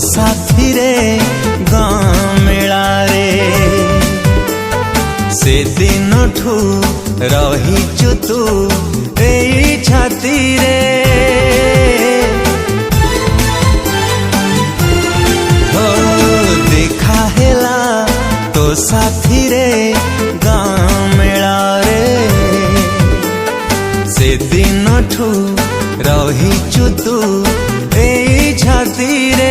साथी रे गाँ मेला रे से दिन ठू रहीचु तू एई छाती रे हो देखा हेला तो साथी रे गाँ मेला रे से दिन ठू रहीचु तू एई छाती रे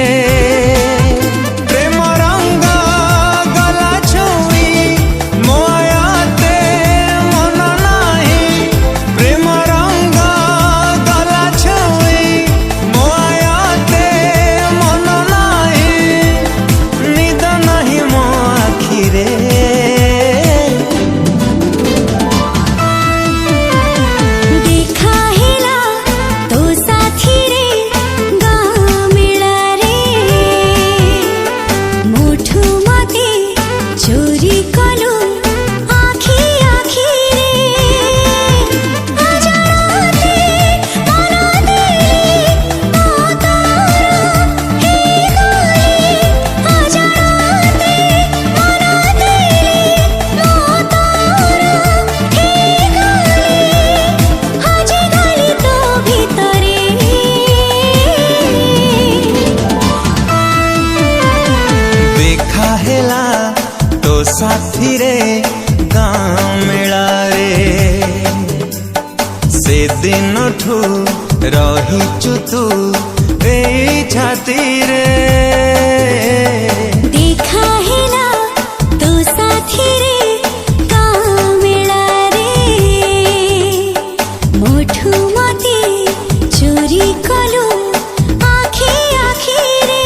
साथी रे गाँ मेला रे से दिन ठू रहीचु तू एई छाती रे देखा हेला तो साथी रे गाँ मेला रे मोठू मते चोरी कलु आखी आखी रे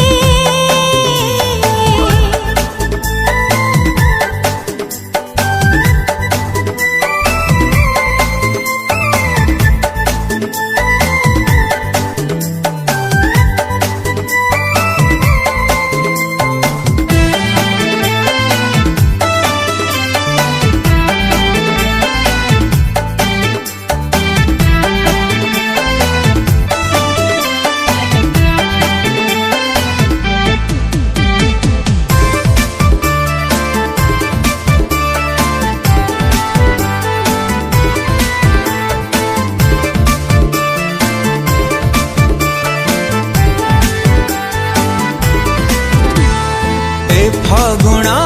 फगुणा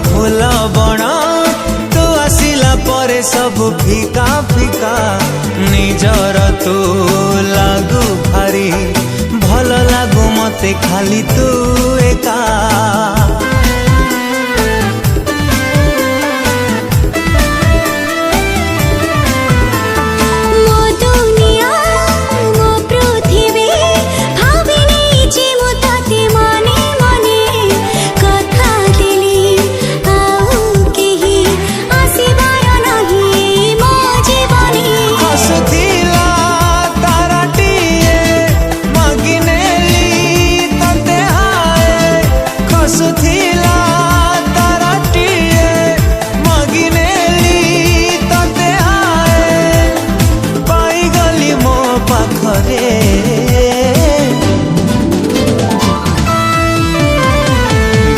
फूल बण तू आसिला परे सब फिका फिका निजर तू लागू भारी भल लागू मते खाली तू एका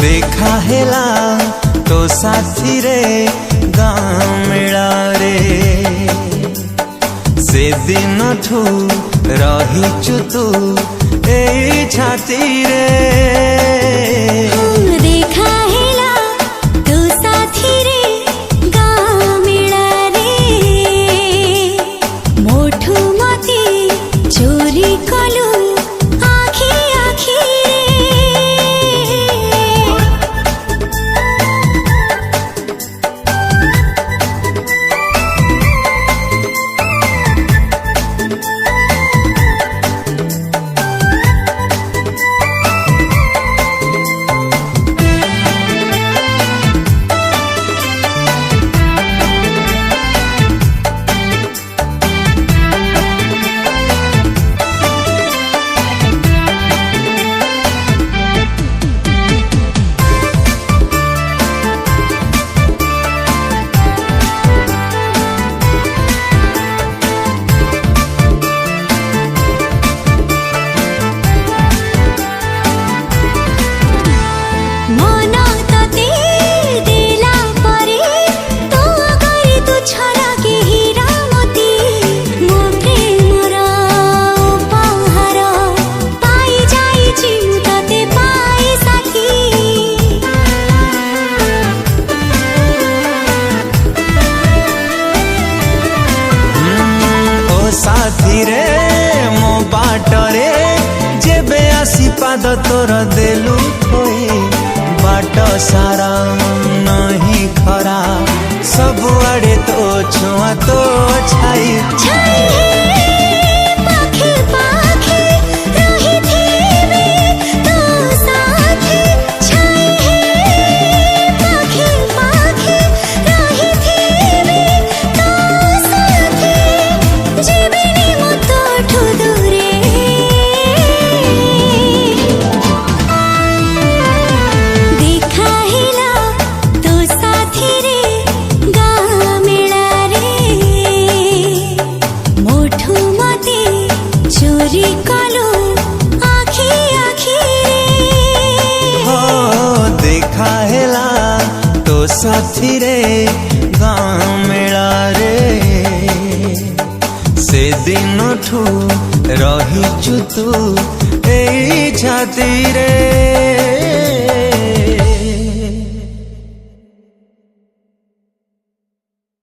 देखा हेला तो साथी रे गाँ मेला रे से दिन ठू रहीचु तू एई छाती रे देखा हेला तो साथी रे गाँ मेला रे मोठू मते चोरी कलु आखी आखी रे सारा नहीं खरा सबुआड़े तो छुआ तो छाई पाखे पाखे रही थी तो साथे पाखे पाखे रही थी तो साथे जीवनी मतो ठुदुरे देखा हिला तो साथी रे गाँ मेला रे मोठू मते चोरी कलो आखी आखी हो देखा हेला तो साथी रे गाँ मेला रे से दिन ठू रही तू ए छाती रे।